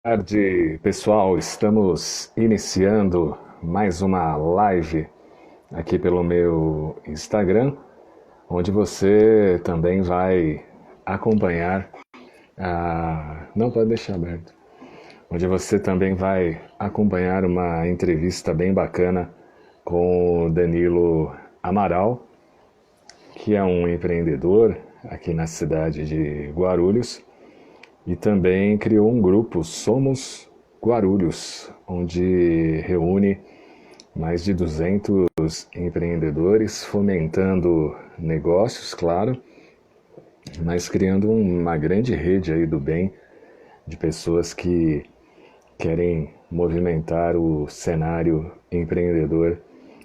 Boa tarde, pessoal. Estamos iniciando mais uma live aqui pelo meu Instagram, onde você também vai acompanhar Não, pode deixar aberto. Onde você também vai acompanhar uma entrevista bem bacana com o Danilo Amaral, que é um empreendedor aqui na cidade de Guarulhos. E também criou um grupo, Somos Guarulhos, onde reúne mais de 200 empreendedores, fomentando negócios, claro, mas criando uma grande rede aí do bem de pessoas que querem movimentar o cenário empreendedor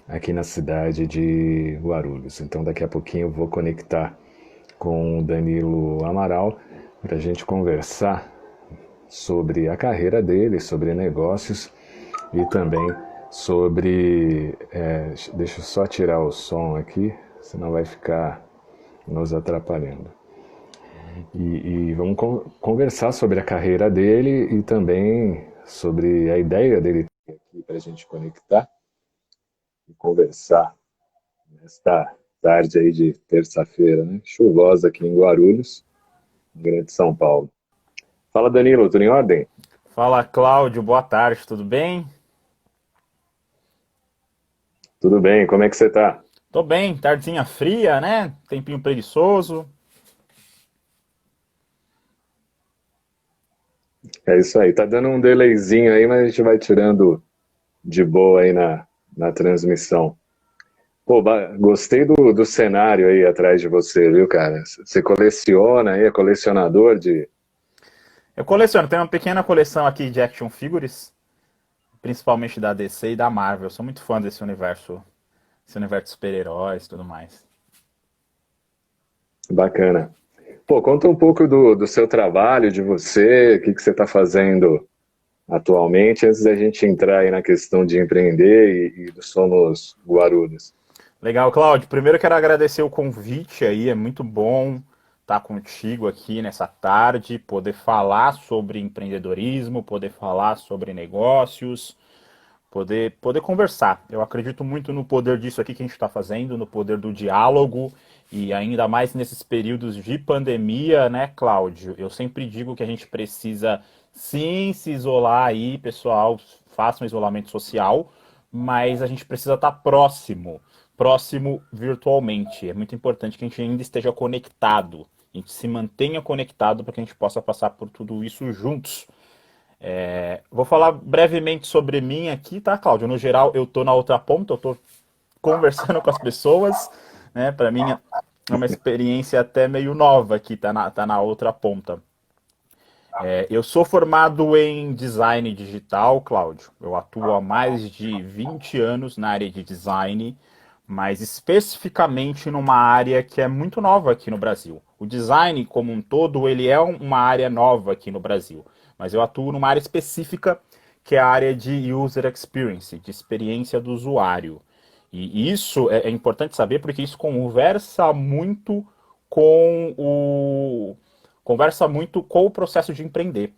aqui na cidade de Guarulhos. Então daqui a pouquinho eu vou conectar com o Danilo Amaral para a gente conversar sobre a carreira dele, sobre negócios e também sobre. Deixa eu só tirar o som aqui, senão vai ficar nos atrapalhando. E vamos conversar sobre a carreira dele e também sobre a ideia dele aqui para a gente conectar e conversar nesta tarde aí de terça-feira, né? Chuvosa aqui em Guarulhos, no Grande São Paulo. Fala, Danilo, tudo em ordem? Fala, Cláudio, boa tarde, tudo bem? Tudo bem, como é que você tá? Tô bem, tardezinha fria, né? Tempinho preguiçoso. É isso aí, tá dando um delayzinho aí, mas a gente vai tirando de boa aí na transmissão. Pô, gostei do cenário aí atrás de você, viu, cara? Você coleciona aí, é colecionador de. Eu coleciono, tenho uma pequena coleção aqui de action figures, principalmente da DC e da Marvel. Eu sou muito fã desse universo de super-heróis e tudo mais. Bacana. Pô, conta um pouco do seu trabalho, de você, o que você tá fazendo atualmente, antes da gente entrar aí na questão de empreender e do Somos Guarulhos. Legal, Cláudio. Primeiro eu quero agradecer o convite aí, é muito bom estar contigo aqui nessa tarde, poder falar sobre empreendedorismo, poder falar sobre negócios, poder conversar. Eu acredito muito no poder disso aqui que a gente está fazendo, no poder do diálogo e ainda mais nesses períodos de pandemia, né, Cláudio? Eu sempre digo que a gente precisa sim se isolar aí, pessoal, faça um isolamento social, mas a gente precisa estar próximo virtualmente. É muito importante que a gente ainda esteja conectado, a gente se mantenha conectado para que a gente possa passar por tudo isso juntos. Vou falar brevemente sobre mim aqui, tá, Cláudio? No geral, eu tô na outra ponta, eu tô conversando com as pessoas, né? Para mim é uma experiência até meio nova aqui, tá na outra ponta. Eu sou formado em design digital, Cláudio. Eu atuo há mais de 20 anos na área de design, mas especificamente numa área que é muito nova aqui no Brasil. O design como um todo, ele é uma área nova aqui no Brasil, mas eu atuo numa área específica que é a área de user experience, de experiência do usuário. E isso é importante saber porque isso com o conversa muito com o processo de empreender.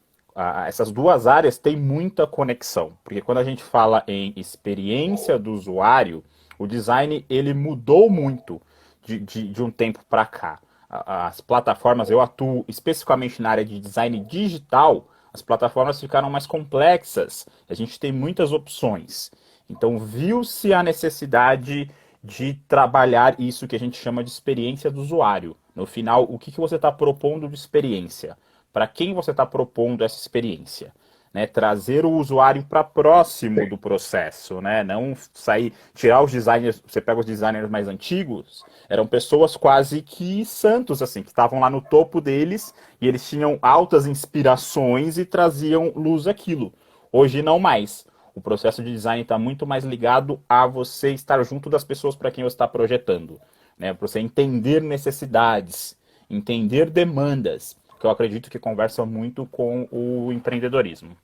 Essas duas áreas têm muita conexão, porque quando a gente fala em experiência do usuário, o design ele mudou muito de um tempo para cá. As plataformas, eu atuo especificamente na área de design digital, as plataformas ficaram mais complexas, a gente tem muitas opções. Então, viu-se a necessidade de trabalhar isso que a gente chama de experiência do usuário. No final, o que você está propondo de experiência? Para quem você está propondo essa experiência? Né, trazer o usuário para próximo do processo, né? Não sair, tirar os designers. Você pega os designers mais antigos, eram pessoas quase que santos, assim, que estavam lá no topo deles e eles tinham altas inspirações e traziam luz aquilo. Hoje não mais. O processo de design está muito mais ligado a você estar junto das pessoas para quem você está projetando, né? Para você entender necessidades, entender demandas, que eu acredito que conversa muito com o empreendedorismo.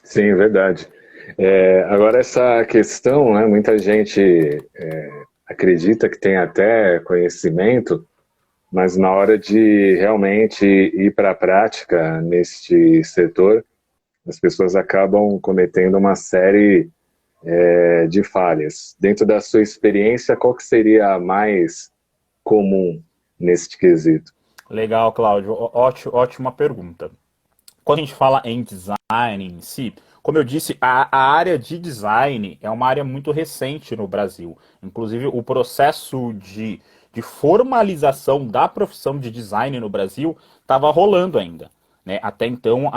Sim, verdade. Agora, essa questão, né, muita gente acredita que tem até conhecimento, mas na hora de realmente ir para a prática neste setor, as pessoas acabam cometendo uma série de falhas. Dentro da sua experiência, qual que seria a mais comum neste quesito? Legal, Cláudio. Ótima pergunta. Quando a gente fala em design em si, como eu disse, a área de design é uma área muito recente no Brasil. Inclusive, o processo de formalização da profissão de design no Brasil estava rolando ainda. Né? Até então,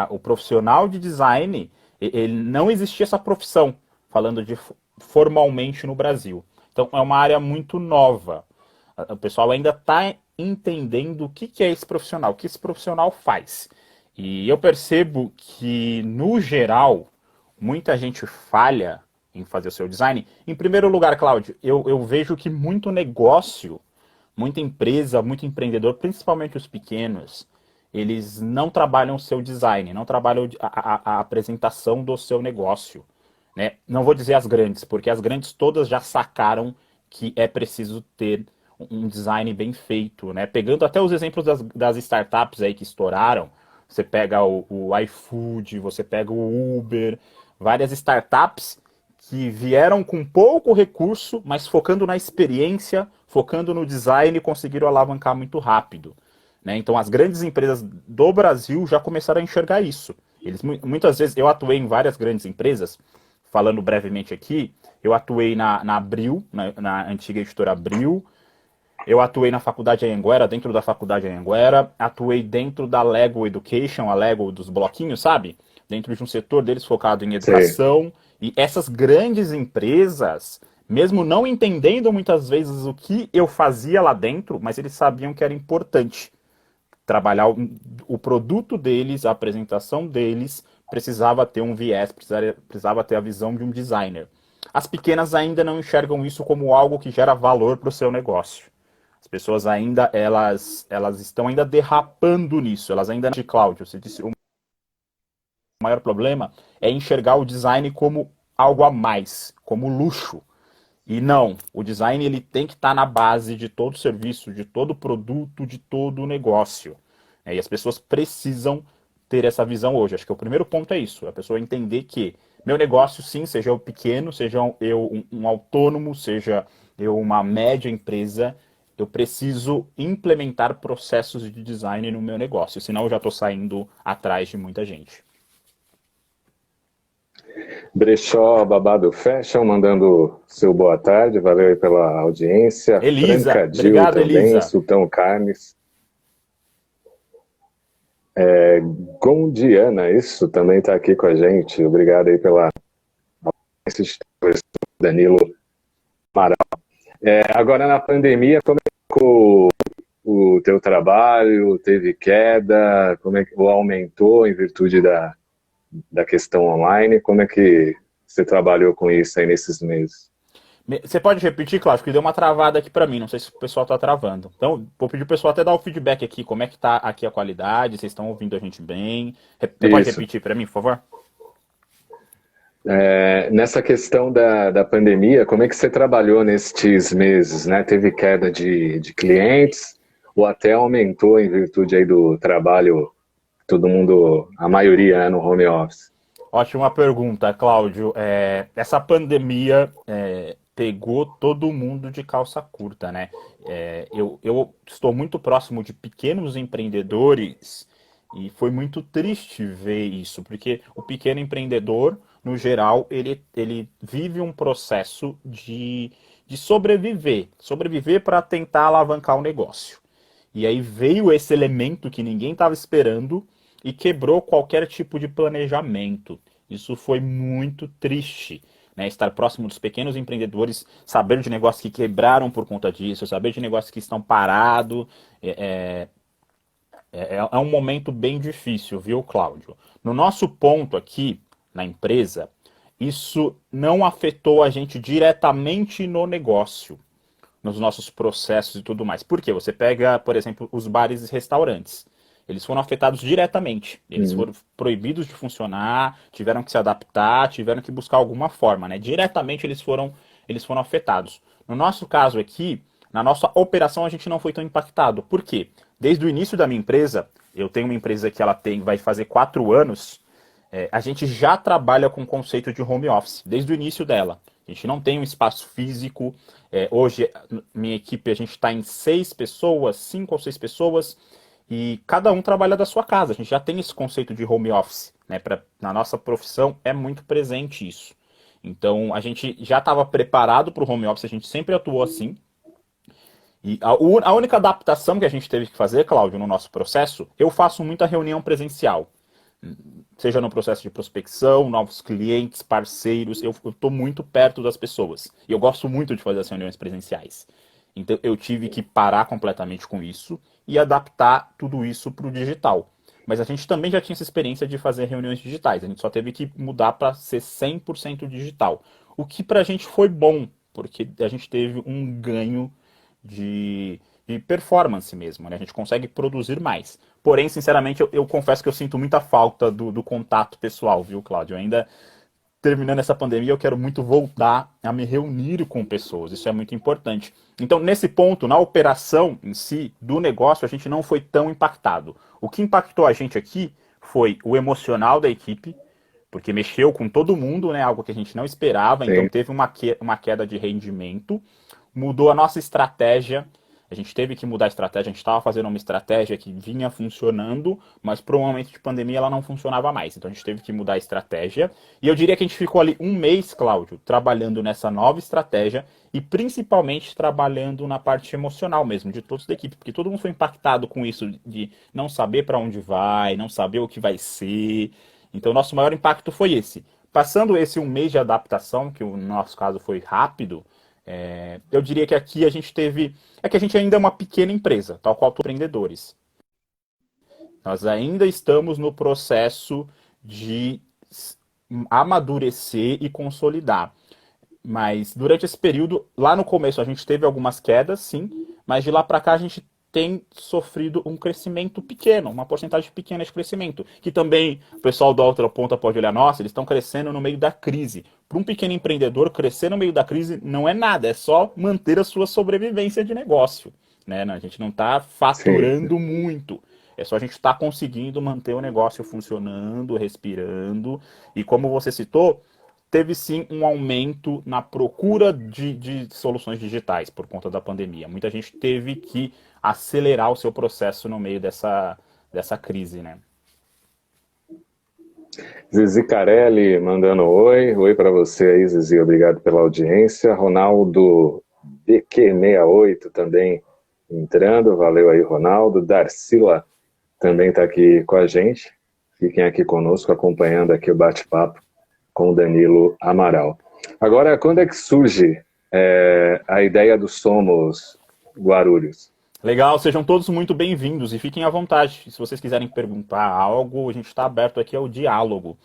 o profissional de design, ele não existia essa profissão, falando de formalmente no Brasil. Então, é uma área muito nova. O pessoal ainda está entendendo o que é esse profissional, o que esse profissional faz. E eu percebo que, no geral, muita gente falha em fazer o seu design. Em primeiro lugar, Cláudio, eu vejo que muito negócio, muita empresa, muito empreendedor, principalmente os pequenos, eles não trabalham o seu design, não trabalham a apresentação do seu negócio. Né? Não vou dizer as grandes, porque as grandes todas já sacaram que é preciso ter um design bem feito, né? Pegando até os exemplos das startups aí que estouraram, você pega o iFood, você pega o Uber, várias startups que vieram com pouco recurso, mas focando na experiência, focando no design, conseguiram alavancar muito rápido. Né? Então as grandes empresas do Brasil já começaram a enxergar isso. Muitas vezes eu atuei em várias grandes empresas, falando brevemente aqui, eu atuei na Abril, na antiga editora Abril, eu atuei na faculdade Anhanguera, dentro da faculdade Anhanguera, atuei dentro da Lego Education, a Lego dos bloquinhos, sabe? Dentro de um setor deles focado em Sim. educação. E essas grandes empresas, mesmo não entendendo muitas vezes o que eu fazia lá dentro, mas eles sabiam que era importante trabalhar o produto deles, a apresentação deles, precisava ter um viés, precisava ter a visão de um designer. As pequenas ainda não enxergam isso como algo que gera valor para o seu negócio. As pessoas ainda, elas estão ainda derrapando nisso, elas ainda... De Cláudio, você disse, o maior problema é enxergar o design como algo a mais, como luxo. E não, o design ele tem que estar na base de todo serviço, de todo produto, de todo negócio. E as pessoas precisam ter essa visão hoje. Acho que o primeiro ponto é isso, a pessoa entender que meu negócio, sim, seja eu pequeno, seja eu um autônomo, seja eu uma média empresa, eu preciso implementar processos de design no meu negócio, senão eu já estou saindo atrás de muita gente. Brechó Babado Fashion, mandando seu boa tarde, valeu aí pela audiência. Elisa, Francadil obrigado, também, Elisa. Sultão Carnes. Gondiana, isso, também está aqui com a gente. Obrigado aí pela audiência, Danilo Amaral. Agora na pandemia, como é que ficou o teu trabalho? Teve queda? Como é que ou aumentou em virtude da questão online? Como é que você trabalhou com isso aí nesses meses? Você pode repetir, Cláudio, que deu uma travada aqui para mim, não sei se o pessoal está travando. Então, vou pedir o pessoal até dar o feedback aqui, como é que tá aqui a qualidade, vocês estão ouvindo a gente bem. Você pode Isso. repetir para mim, por favor? Nessa questão da pandemia, como é que você trabalhou nestes meses, né? Teve queda de clientes ou até aumentou em virtude aí do trabalho, todo mundo, a maioria, né, no home office? Ótima pergunta, Cláudio. Essa pandemia pegou todo mundo de calça curta, né? Eu estou muito próximo de pequenos empreendedores e foi muito triste ver isso, porque o pequeno empreendedor, no geral, ele vive um processo de sobreviver para tentar alavancar o negócio. E aí veio esse elemento que ninguém estava esperando e quebrou qualquer tipo de planejamento. Isso foi muito triste. Né? Estar próximo dos pequenos empreendedores, saber de negócios que quebraram por conta disso, saber de negócios que estão parados. É um momento bem difícil, viu, Cláudio? No nosso ponto aqui, na empresa, isso não afetou a gente diretamente no negócio, nos nossos processos e tudo mais. Por quê? Você pega, por exemplo, os bares e restaurantes. Eles foram afetados diretamente. Eles Uhum. foram proibidos de funcionar, tiveram que se adaptar, tiveram que buscar alguma forma, né? Diretamente eles foram afetados. No nosso caso aqui, na nossa operação a gente não foi tão impactado. Por quê? Desde o início da minha empresa, eu tenho uma empresa que vai fazer 4 anos, a gente já trabalha com o conceito de home office, desde o início dela. A gente não tem um espaço físico. Hoje, minha equipe, a gente está em 6 pessoas, 5 ou 6 pessoas, e cada um trabalha da sua casa. A gente já tem esse conceito de home office, né? Na nossa profissão é muito presente isso. Então, a gente já estava preparado para o home office, a gente sempre atuou assim. E a única adaptação que a gente teve que fazer, Cláudio, no nosso processo, eu faço muita reunião presencial. Seja no processo de prospecção, novos clientes, parceiros, eu estou muito perto das pessoas. E eu gosto muito de fazer as reuniões presenciais. Então eu tive que parar completamente com isso e adaptar tudo isso para o digital. Mas a gente também já tinha essa experiência de fazer reuniões digitais. A gente só teve que mudar para ser 100% digital. O que para a gente foi bom, porque a gente teve um ganho de performance mesmo, né? A gente consegue produzir mais. Porém, sinceramente, eu confesso que eu sinto muita falta do contato pessoal, viu, Cláudio? Ainda terminando essa pandemia, eu quero muito voltar a me reunir com pessoas. Isso é muito importante. Então, nesse ponto, na operação em si do negócio, a gente não foi tão impactado. O que impactou a gente aqui foi o emocional da equipe, porque mexeu com todo mundo, né? Algo que a gente não esperava. Então, Sim. teve uma queda de rendimento, mudou a nossa estratégia. A gente teve que mudar a estratégia, a gente estava fazendo uma estratégia que vinha funcionando, mas por um momento de pandemia ela não funcionava mais. Então a gente teve que mudar a estratégia. E eu diria que a gente ficou ali um mês, Cláudio, trabalhando nessa nova estratégia e principalmente trabalhando na parte emocional mesmo, de todos da equipe, porque todo mundo foi impactado com isso de não saber para onde vai, não saber o que vai ser. Então o nosso maior impacto foi esse. Passando esse um mês de adaptação, que no nosso caso foi rápido, eu diria que aqui a gente teve. É que a gente ainda é uma pequena empresa, tal qual empreendedores. Nós ainda estamos no processo de amadurecer e consolidar. Mas durante esse período, lá no começo a gente teve algumas quedas, sim, mas de lá para cá a gente tem sofrido um crescimento pequeno, uma porcentagem pequena de crescimento, que também o pessoal da outra ponta pode olhar, nossa, eles estão crescendo no meio da crise. Para um pequeno empreendedor, crescer no meio da crise não é nada, é só manter a sua sobrevivência de negócio, né? A gente não está Sim. faturando muito. É só a gente estar conseguindo manter o negócio funcionando, respirando. E como você citou, teve sim um aumento na procura de soluções digitais por conta da pandemia. Muita gente teve que acelerar o seu processo no meio dessa crise, né? Zizi Carelli mandando oi. Oi para você aí, Zizi. Obrigado pela audiência. Ronaldo BQ68 também entrando. Valeu aí, Ronaldo. Darcila também está aqui com a gente. Fiquem aqui conosco, acompanhando aqui o bate-papo com o Danilo Amaral. Agora, quando é que surge a ideia do Somos Guarulhos? Legal, sejam todos muito bem-vindos e fiquem à vontade. Se vocês quiserem perguntar algo, a gente está aberto aqui ao diálogo.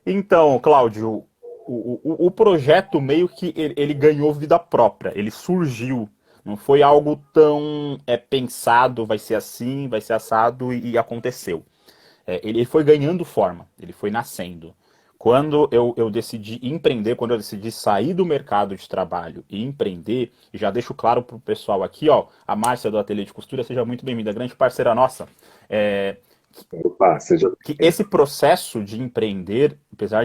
Então, Cláudio, o projeto meio que ele ganhou vida própria, ele surgiu. Não foi algo tão pensado, vai ser assim, vai ser assado e aconteceu. Ele foi ganhando forma, ele foi nascendo. Quando eu decidi empreender, quando eu decidi sair do mercado de trabalho e empreender, e já deixo claro para o pessoal aqui, ó, a Márcia do Ateliê de Costura, seja muito bem-vinda, grande parceira nossa. É, Opa, seja que bem-vindo. esse processo de empreender, apesar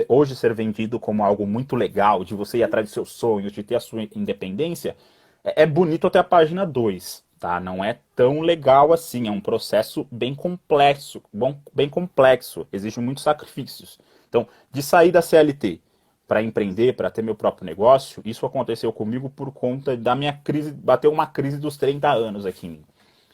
hoje ser vendido como algo muito legal, de você ir atrás dos seus sonhos, de ter a sua independência, é bonito até a página 2, tá? Não é tão legal assim, é um processo bem complexo, bem complexo, exige muitos sacrifícios. Então, de sair da CLT para empreender, para ter meu próprio negócio, isso aconteceu comigo por conta da minha crise, bateu uma crise dos 30 anos aqui em mim.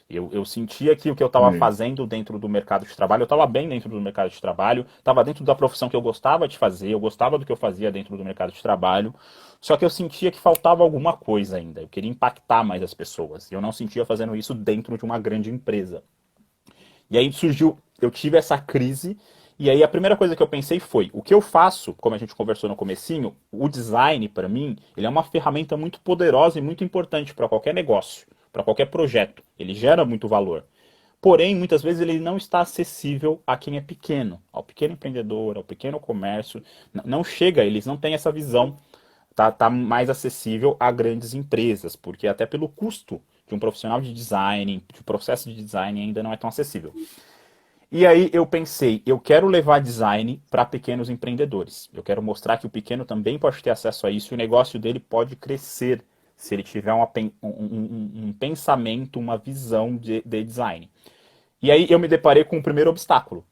Eu sentia que o que eu estava fazendo dentro do mercado de trabalho, eu estava bem dentro do mercado de trabalho, estava dentro da profissão que eu gostava de fazer, eu gostava do que eu fazia dentro do mercado de trabalho, só que eu sentia que faltava alguma coisa ainda. Eu queria impactar mais as pessoas. E eu não sentia fazendo isso dentro de uma grande empresa. E aí surgiu, eu tive essa crise, e aí a primeira coisa que eu pensei foi, o que eu faço, como a gente conversou no comecinho, o design, para mim, ele é uma ferramenta muito poderosa e muito importante para qualquer negócio, para qualquer projeto. Ele gera muito valor. Porém, muitas vezes ele não está acessível a quem é pequeno, ao pequeno empreendedor, ao pequeno comércio. Não chega, eles não têm essa visão tá mais acessível a grandes empresas, porque até pelo custo de um profissional de design, de um processo de design ainda não é tão acessível. E aí eu pensei, eu quero levar design para pequenos empreendedores. Eu quero mostrar que o pequeno também pode ter acesso a isso e o negócio dele pode crescer se ele tiver um pensamento, uma visão de design. E aí eu me deparei com o primeiro obstáculo.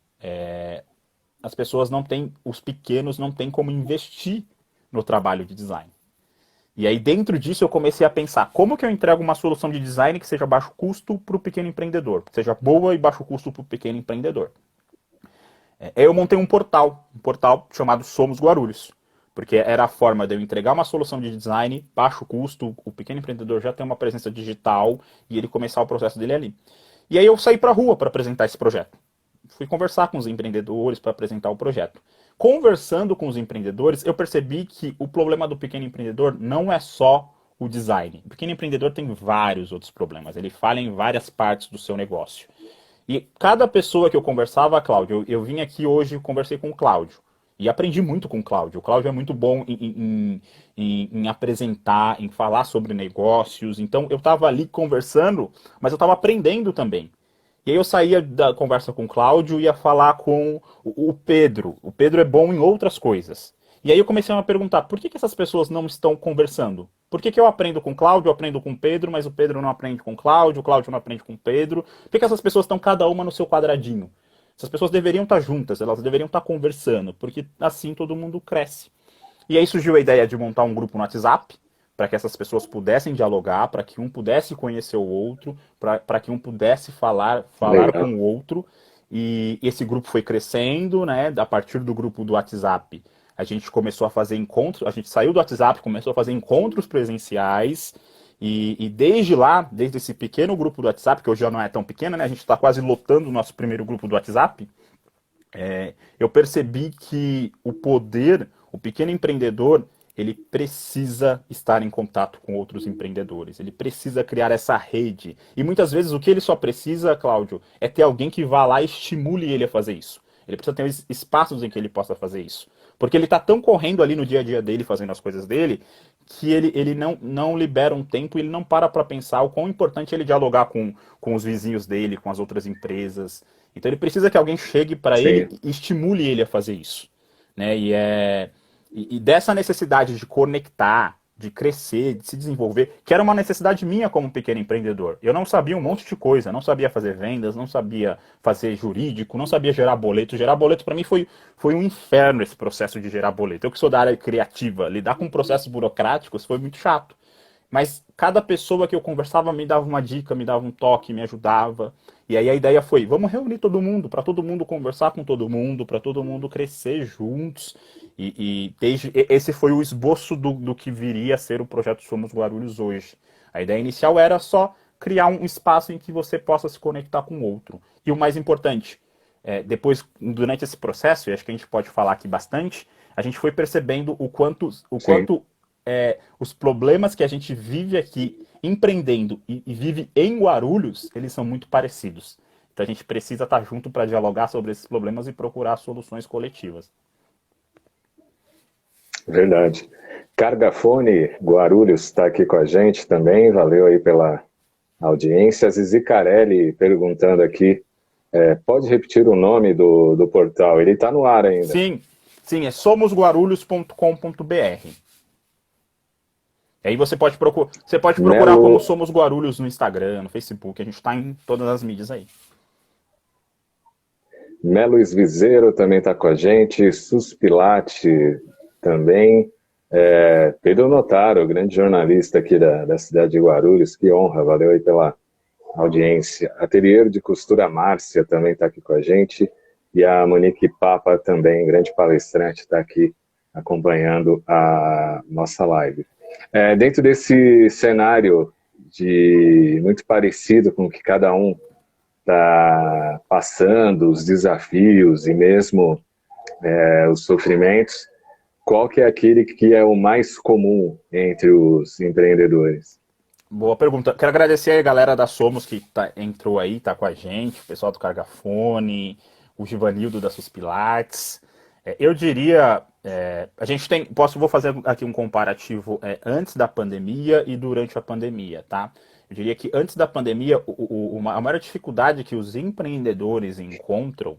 As pessoas não têm, os pequenos não têm como investir no trabalho de design. E aí dentro disso eu comecei a pensar, como que eu entrego uma solução de design que seja baixo custo para o pequeno empreendedor, que seja boa e baixo custo para o pequeno empreendedor. Eu montei um portal chamado Somos Guarulhos, porque era a forma de eu entregar uma solução de design, baixo custo, o pequeno empreendedor já tem uma presença digital e ele começar o processo dele ali. E aí eu saí para a rua para apresentar esse projeto. Fui conversar com os empreendedores para apresentar o projeto. Conversando com os empreendedores, eu percebi que o problema do pequeno empreendedor não é só o design. O pequeno empreendedor tem vários outros problemas. Ele falha em várias partes do seu negócio. E cada pessoa que eu conversava, Cláudio, eu vim aqui hoje e conversei com o Cláudio. E aprendi muito com o Cláudio. O Cláudio é muito bom em apresentar, em falar sobre negócios. Então eu estava ali conversando, mas eu estava aprendendo também. E aí eu saía da conversa com o Cláudio e ia falar com o Pedro. O Pedro é bom em outras coisas. E aí eu comecei a me perguntar, por que essas pessoas não estão conversando? Por que eu aprendo com o Cláudio, eu aprendo com o Pedro, mas o Pedro não aprende com o Cláudio não aprende com o Pedro? Por que essas pessoas estão cada uma no seu quadradinho? Essas pessoas deveriam estar juntas, elas deveriam estar conversando, porque assim todo mundo cresce. E aí surgiu a ideia de montar um grupo no WhatsApp, para que essas pessoas pudessem dialogar, para que um pudesse conhecer o outro, para que um pudesse falar Legal. com o outro. E esse grupo foi crescendo, né? A partir do grupo do WhatsApp, a gente começou a fazer encontros, a gente saiu do WhatsApp, começou a fazer encontros presenciais. E desde lá, desde esse pequeno grupo do WhatsApp, que hoje já não é tão pequeno, né? A gente está quase lotando o nosso primeiro grupo do WhatsApp. Eu percebi que o poder, o pequeno empreendedor, ele precisa estar em contato com outros empreendedores, ele precisa criar essa rede. E muitas vezes o que ele só precisa, Cláudio, é ter alguém que vá lá e estimule ele a fazer isso. Ele precisa ter espaços em que ele possa fazer isso. Porque ele está tão correndo ali no dia a dia dele, fazendo as coisas dele, que ele não libera um tempo e ele não para pensar o quão importante é ele dialogar com os vizinhos dele, com as outras empresas. Então ele precisa que alguém chegue para ele Sim, e estimule ele a fazer isso. Né? E dessa necessidade de conectar, de crescer, de se desenvolver, que era uma necessidade minha como pequeno empreendedor. Eu não sabia um monte de coisa, não sabia fazer vendas, não sabia fazer jurídico, não sabia gerar boleto. Gerar boleto para mim foi um inferno esse processo de gerar boleto. Eu que sou da área criativa, lidar com processos burocráticos foi muito chato. Mas cada pessoa que eu conversava me dava uma dica, me dava um toque, me ajudava. E aí a ideia foi, vamos reunir todo mundo, para todo mundo conversar com todo mundo, para todo mundo crescer juntos. Esse foi o esboço do que viria a ser o projeto Somos Guarulhos hoje. A ideia inicial era só criar um espaço em que você possa se conectar com o outro. E o mais importante, depois, durante esse processo, e acho que a gente pode falar aqui bastante, a gente foi percebendo o sim. quanto os problemas que a gente vive aqui empreendendo e vive em Guarulhos, eles são muito parecidos. Então a gente precisa estar junto para dialogar sobre esses problemas e procurar soluções coletivas. Verdade. Cargafone Guarulhos está aqui com a gente também. Valeu aí pela audiência. Zizi Carelli perguntando aqui. Pode repetir o nome do portal? Ele está no ar ainda. Sim, sim, é somosguarulhos.com.br. E aí você pode procurar como Melo, Somos Guarulhos no Instagram, no Facebook, a gente está em todas as mídias aí. Melo Esviseiro também está com a gente. Suspilate também. Pedro Notaro, grande jornalista aqui da cidade de Guarulhos. Que honra, valeu aí pela audiência. Ateliê de Costura Márcia também está aqui com a gente. E a Monique Papa também, grande palestrante, está aqui acompanhando a nossa live. Dentro desse cenário muito parecido com o que cada um está passando, os desafios e mesmo os sofrimentos, qual que é aquele que é o mais comum entre os empreendedores? Boa pergunta. Quero agradecer aí a galera da Somos que entrou aí, tá com a gente, o pessoal do Cargafone, o Givanildo da Suspilates. Eu diria, A gente tem, vou fazer aqui um comparativo antes da pandemia e durante a pandemia, tá? Eu diria que antes da pandemia, a maior dificuldade que os empreendedores encontram,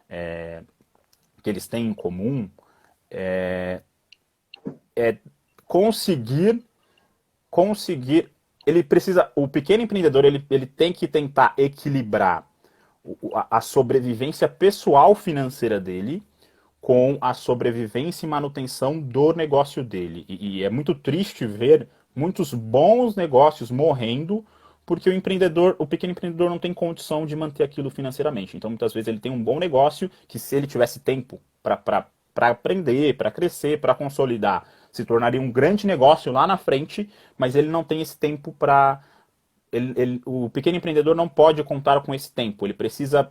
que eles têm em comum, é conseguir, conseguir, ele precisa, o pequeno empreendedor, ele tem que tentar equilibrar a sobrevivência pessoal financeira dele com a sobrevivência e manutenção do negócio dele. E é muito triste ver muitos bons negócios morrendo porque o pequeno empreendedor não tem condição de manter aquilo financeiramente. Então, muitas vezes ele tem um bom negócio que, se ele tivesse tempo para aprender, para crescer, para consolidar, se tornaria um grande negócio lá na frente, mas ele não tem esse tempo para o pequeno empreendedor não pode contar com esse tempo. Ele precisa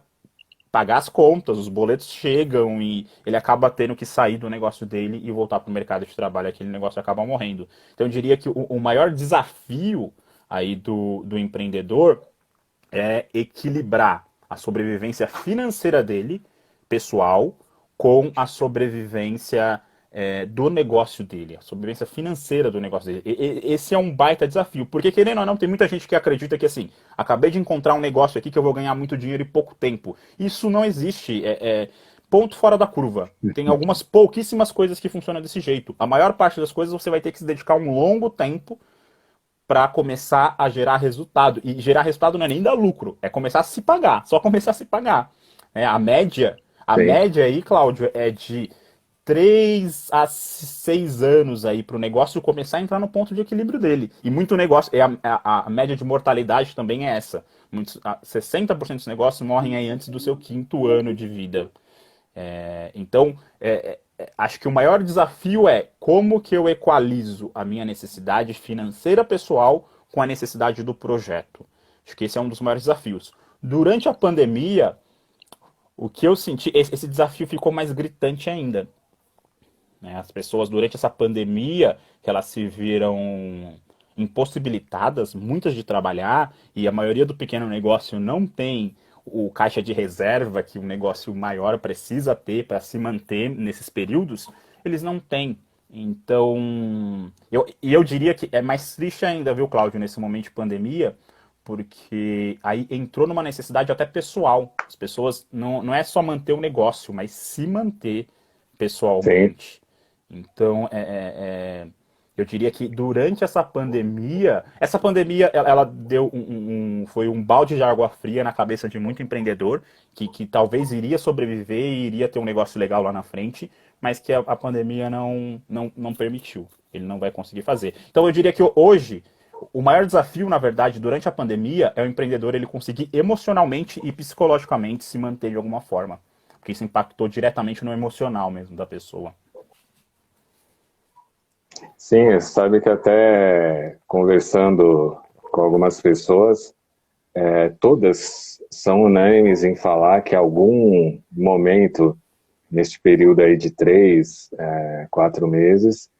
pagar as contas, os boletos chegam e ele acaba tendo que sair do negócio dele e voltar para o mercado de trabalho, aquele negócio acaba morrendo. Então eu diria que o maior desafio aí do empreendedor é equilibrar a sobrevivência financeira dele, pessoal, com a sobrevivência do negócio dele, a sobrevivência financeira do negócio dele. Esse é um baita desafio, porque querendo ou não, tem muita gente que acredita que assim, acabei de encontrar um negócio aqui que eu vou ganhar muito dinheiro em pouco tempo. Isso não existe, ponto fora da curva. Tem algumas pouquíssimas coisas que funcionam desse jeito. A maior parte das coisas você vai ter que se dedicar um longo tempo para começar a gerar resultado. E gerar resultado não é nem dar lucro, é começar a se pagar, só começar a se pagar. A Sim, média aí, Cláudio, é de 3 a 6 anos aí para o negócio começar a entrar no ponto de equilíbrio dele. E muito negócio, a média de mortalidade também é essa. 60% dos negócios morrem aí antes do seu quinto ano de vida. Então, acho que o maior desafio é como que eu equalizo a minha necessidade financeira pessoal com a necessidade do projeto. Acho que esse é um dos maiores desafios. Durante a pandemia, o que eu senti, esse desafio ficou mais gritante ainda, né? As pessoas, durante essa pandemia, que elas se viram impossibilitadas, muitas de trabalhar, e a maioria do pequeno negócio não tem o caixa de reserva que um negócio maior precisa ter para se manter nesses períodos, eles não têm. Então, eu diria que é mais triste ainda, viu, Cláudio, nesse momento de pandemia, porque aí entrou numa necessidade até pessoal. As pessoas não é só manter o negócio, mas se manter sim. pessoalmente. Então, eu diria que durante essa pandemia ela deu foi um balde de água fria na cabeça de muito empreendedor que talvez iria sobreviver e iria ter um negócio legal lá na frente, mas que a pandemia não permitiu. Ele não vai conseguir fazer. Então, eu diria que hoje o maior desafio, na verdade, durante a pandemia é o empreendedor ele conseguir emocionalmente e psicologicamente se manter de alguma forma, porque isso impactou diretamente no emocional mesmo da pessoa. Sim, você sabe que até conversando com algumas pessoas, todas são unânimes em falar que algum momento, neste período aí de 3, 4 meses,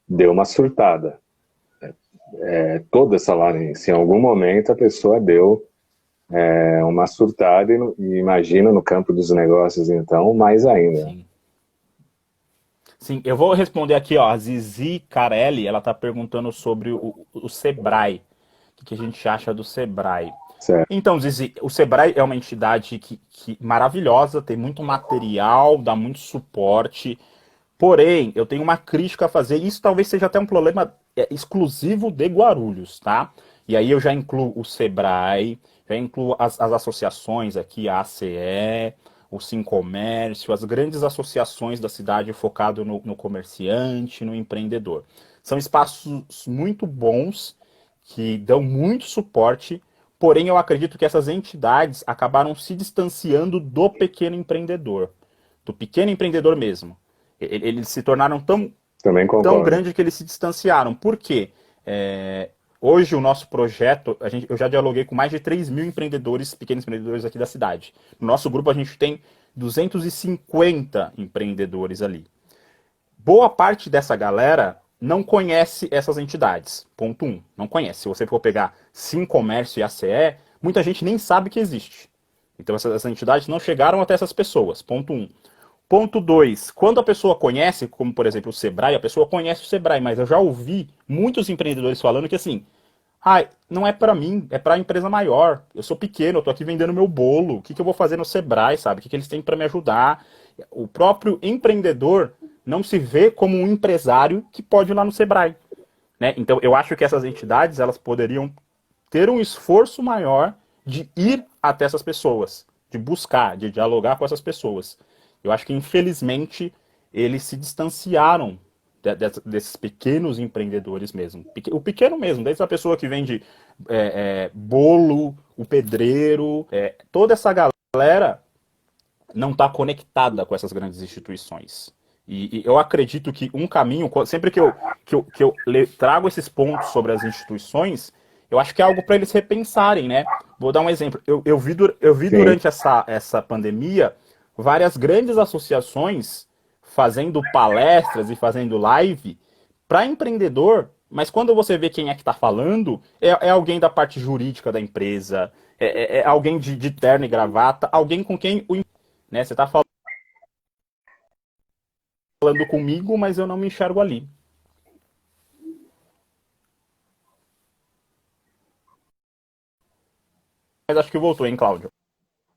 deu uma surtada. Todas falaram isso. Em algum momento a pessoa deu uma surtada e imagina no campo dos negócios, então, mais ainda. Sim. Sim, eu vou responder aqui, ó. A Zizi Carelli, ela tá perguntando sobre o Sebrae. O que a gente acha do Sebrae? Certo. Então, Zizi, o Sebrae é uma entidade que maravilhosa, tem muito material, dá muito suporte. Porém, eu tenho uma crítica a fazer, e isso talvez seja até um problema exclusivo de Guarulhos, tá? E aí eu já incluo o Sebrae, já incluo as associações aqui, a ACE, o Sincomércio, as grandes associações da cidade focado no comerciante, no empreendedor. São espaços muito bons, que dão muito suporte, porém eu acredito que essas entidades acabaram se distanciando do pequeno empreendedor mesmo. Eles se tornaram Também tão concordo. grandes que eles se distanciaram. Por quê? Hoje o nosso projeto, eu já dialoguei com mais de 3 mil empreendedores, pequenos empreendedores aqui da cidade. No nosso grupo a gente tem 250 empreendedores ali. Boa parte dessa galera não conhece essas entidades. Ponto um, não conhece. Se você for pegar Comércio e ACE, muita gente nem sabe que existe. Então essas entidades não chegaram até essas pessoas. Ponto um. Ponto 2, quando a pessoa conhece, como por exemplo o Sebrae, a pessoa conhece o Sebrae, mas eu já ouvi muitos empreendedores falando que assim, não é para mim, é para a empresa maior. Eu sou pequeno, eu tô aqui vendendo meu bolo. O que que eu vou fazer no Sebrae, sabe? O que que eles têm para me ajudar? O próprio empreendedor não se vê como um empresário que pode ir lá no Sebrae, né? Então eu acho que essas entidades, elas poderiam ter um esforço maior de ir até essas pessoas, de buscar, de dialogar com essas pessoas. Eu acho que, infelizmente, eles se distanciaram desses pequenos empreendedores mesmo. O pequeno mesmo, desde a pessoa que vende bolo, o pedreiro, toda essa galera não está conectada com essas grandes instituições. E eu acredito que um caminho, sempre que eu trago esses pontos sobre as instituições, eu acho que é algo para eles repensarem, né? Vou dar um exemplo. Eu vi Sim. durante essa pandemia várias grandes associações fazendo palestras e fazendo live para empreendedor, mas quando você vê quem é que está falando, é alguém da parte jurídica da empresa, é alguém de terno e gravata, alguém com quem né, você está falando comigo, mas eu não me enxergo ali. Mas acho que voltou, hein, Cláudio?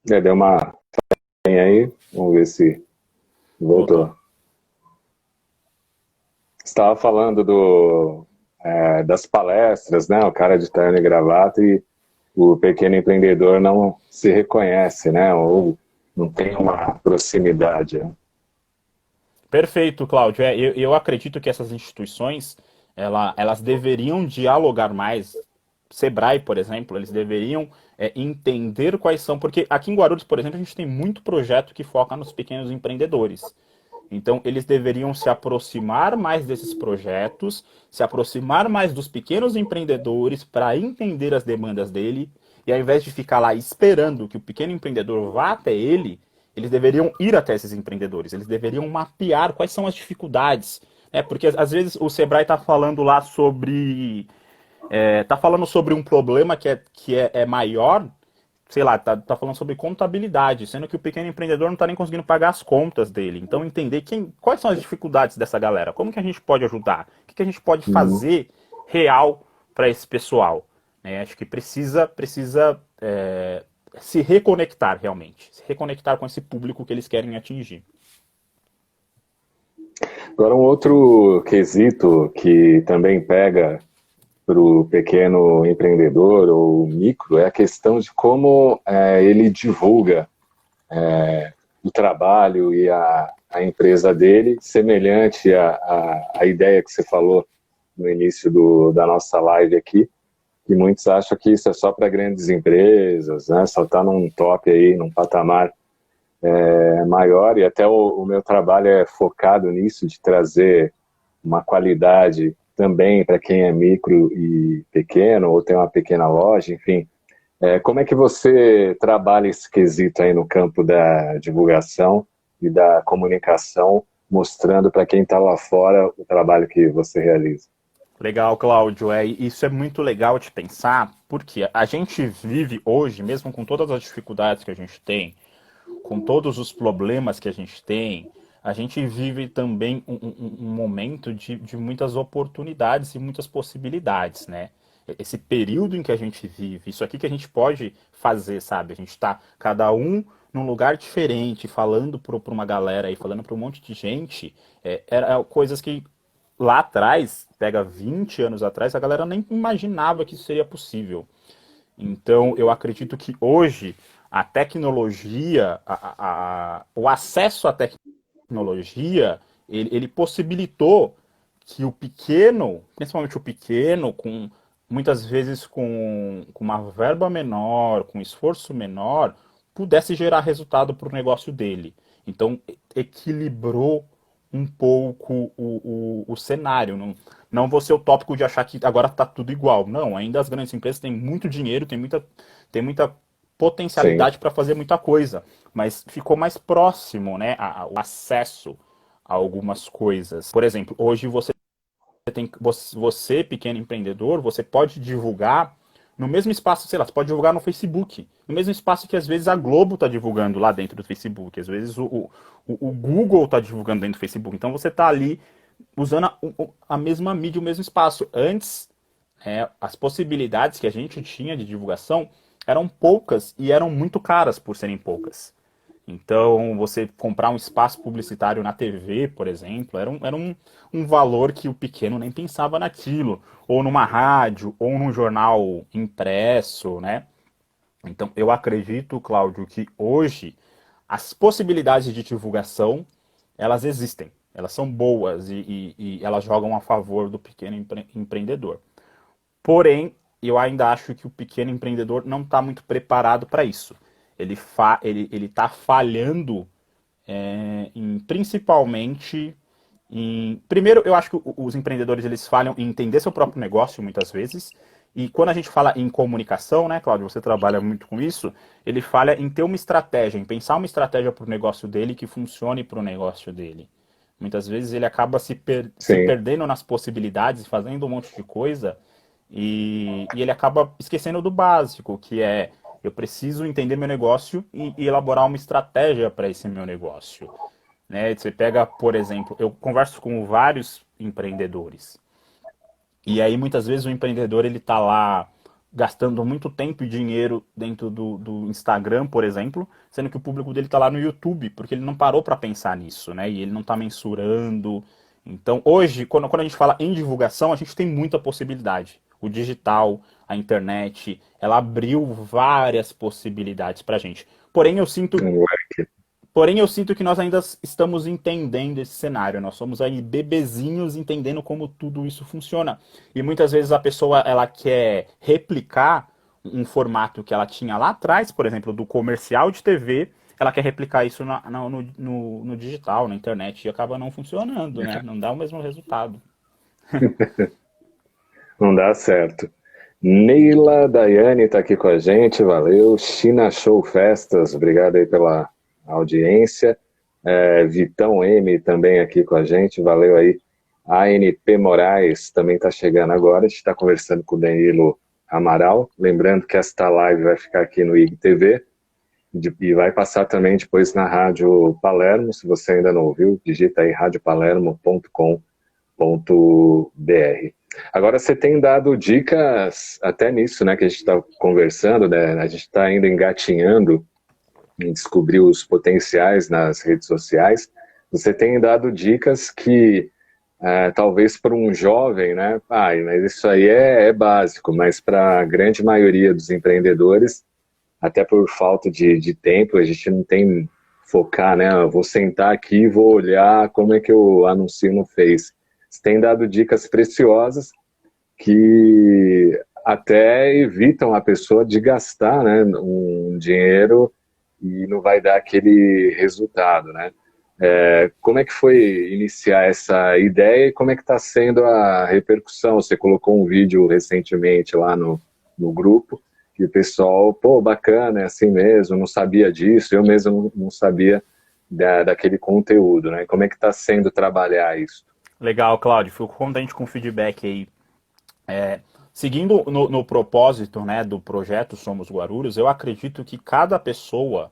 Deu uma. Tem aí, vamos ver se Voltou. voltou. Você estava falando das palestras, né? O cara de terno e gravata e o pequeno empreendedor não se reconhece, né? Ou não tem uma proximidade, né? Perfeito, Cláudio. Eu acredito que essas instituições elas deveriam dialogar mais. Sebrae, por exemplo, eles deveriam entender quais são, porque aqui em Guarulhos, por exemplo, a gente tem muito projeto que foca nos pequenos empreendedores. Então, eles deveriam se aproximar mais desses projetos, se aproximar mais dos pequenos empreendedores para entender as demandas dele, e ao invés de ficar lá esperando que o pequeno empreendedor vá até ele, eles deveriam ir até esses empreendedores, eles deveriam mapear quais são as dificuldades. Porque às vezes o Sebrae está falando lá sobre. Tá falando sobre um problema que é maior, sei lá, tá falando sobre contabilidade, sendo que o pequeno empreendedor não está nem conseguindo pagar as contas dele. Então, entender quais são as dificuldades dessa galera, como que a gente pode ajudar, o que a gente pode Uhum. fazer real para esse pessoal. Né? Acho que precisa se reconectar realmente, se reconectar com esse público que eles querem atingir. Agora, um outro quesito que também pega para o pequeno empreendedor ou micro é a questão de como ele divulga o trabalho e a empresa dele, semelhante à ideia que você falou no início da nossa live aqui, que muitos acham que isso é só para grandes empresas, né? Só está num top aí, num patamar maior, e até o meu trabalho é focado nisso, de trazer uma qualidade também para quem é micro e pequeno, ou tem uma pequena loja, enfim. Como é que você trabalha esse quesito aí no campo da divulgação e da comunicação, mostrando para quem está lá fora o trabalho que você realiza? Legal, Cláudio. Isso é muito legal de pensar, porque a gente vive hoje, mesmo com todas as dificuldades que a gente tem, com todos os problemas que a gente vive também um momento de muitas oportunidades e muitas possibilidades, né? Esse período em que a gente vive, isso aqui que a gente pode fazer, sabe? A gente está cada um num lugar diferente, falando para uma galera e falando para um monte de gente, era coisas que lá atrás, pega 20 anos atrás, a galera nem imaginava que isso seria possível. Então, eu acredito que hoje a tecnologia, o acesso à tecnologia, ele possibilitou que o pequeno, principalmente o pequeno, muitas vezes com uma verba menor, com esforço menor, pudesse gerar resultado para o negócio dele. Então, equilibrou um pouco o cenário. Não vou ser utópico de achar que agora está tudo igual. Não, ainda as grandes empresas têm muito dinheiro, tem muita Sim, potencialidade para fazer muita coisa, mas ficou mais próximo, né, o acesso a algumas coisas. Por exemplo, hoje você, pequeno empreendedor, você pode divulgar no mesmo espaço, sei lá, você pode divulgar no Facebook, no mesmo espaço que às vezes a Globo está divulgando lá dentro do Facebook, às vezes o Google está divulgando dentro do Facebook. Então você está ali usando a mesma mídia, o mesmo espaço. Antes, as possibilidades que a gente tinha de divulgação eram poucas e eram muito caras por serem poucas. Então, você comprar um espaço publicitário na TV, por exemplo, era um valor que o pequeno nem pensava naquilo. Ou numa rádio, ou num jornal impresso, né? Então, eu acredito, Cláudio, que hoje as possibilidades de divulgação, elas existem. Elas são boas e elas jogam a favor do pequeno empreendedor. Porém, eu ainda acho que o pequeno empreendedor não está muito preparado para isso. Ele tá falhando principalmente primeiro, eu acho que os empreendedores eles falham em entender seu próprio negócio muitas vezes. E quando a gente fala em comunicação, né, Cláudio, você trabalha muito com isso, ele falha em ter uma estratégia, em pensar uma estratégia para o negócio dele que funcione para o negócio dele. Muitas vezes ele acaba se Sim. perdendo nas possibilidades, fazendo um monte de coisa, e ele acaba esquecendo do básico, que é eu preciso entender meu negócio e elaborar uma estratégia para esse meu negócio. Né? Você pega, por exemplo, eu converso com vários empreendedores. E aí muitas vezes o empreendedor ele tá lá gastando muito tempo e dinheiro dentro do Instagram, por exemplo, sendo que o público dele tá lá no YouTube, porque ele não parou para pensar nisso, né? E ele não tá mensurando. Então, hoje, quando a gente fala em divulgação, a gente tem muita possibilidade. O digital, a internet, ela abriu várias possibilidades pra gente. Porém, eu sinto Porém, eu sinto que nós ainda estamos entendendo esse cenário. Nós somos aí bebezinhos entendendo como tudo isso funciona. E muitas vezes a pessoa ela quer replicar um formato que ela tinha lá atrás, por exemplo, do comercial de TV, ela quer replicar isso no digital, na internet, e acaba não funcionando, né? Não dá o mesmo resultado. Não dá certo. Neila Daiane está aqui com a gente, valeu. China Show Festas, obrigado aí pela audiência. Vitão M também aqui com a gente, valeu aí. ANP Moraes também está chegando agora, a gente está conversando com o Danilo Amaral. Lembrando que esta live vai ficar aqui no IGTV e vai passar também depois na Rádio Palermo. Se você ainda não ouviu, digita aí radiopalermo.com.br. Agora você tem dado dicas até nisso, né, que a gente está conversando, né, a gente está ainda engatinhando em descobrir os potenciais nas redes sociais. Você tem dado dicas que talvez para um jovem, né, mas isso aí é básico, mas para a grande maioria dos empreendedores, até por falta de tempo, a gente não tem focar, né, eu vou sentar aqui e vou olhar como é que eu anuncio no Face. Você tem dado dicas preciosas que até evitam a pessoa de gastar, né, um dinheiro e não vai dar aquele resultado, né? Como é que foi iniciar essa ideia e como é que está sendo a repercussão? Você colocou um vídeo recentemente lá no grupo que o pessoal, pô, bacana, é assim mesmo, não sabia disso, eu mesmo não sabia daquele conteúdo, né? Como é que está sendo trabalhar isso? Legal, Cláudio. Fico contente com o feedback aí. Seguindo no propósito, né, do projeto Somos Guarulhos, eu acredito que cada pessoa,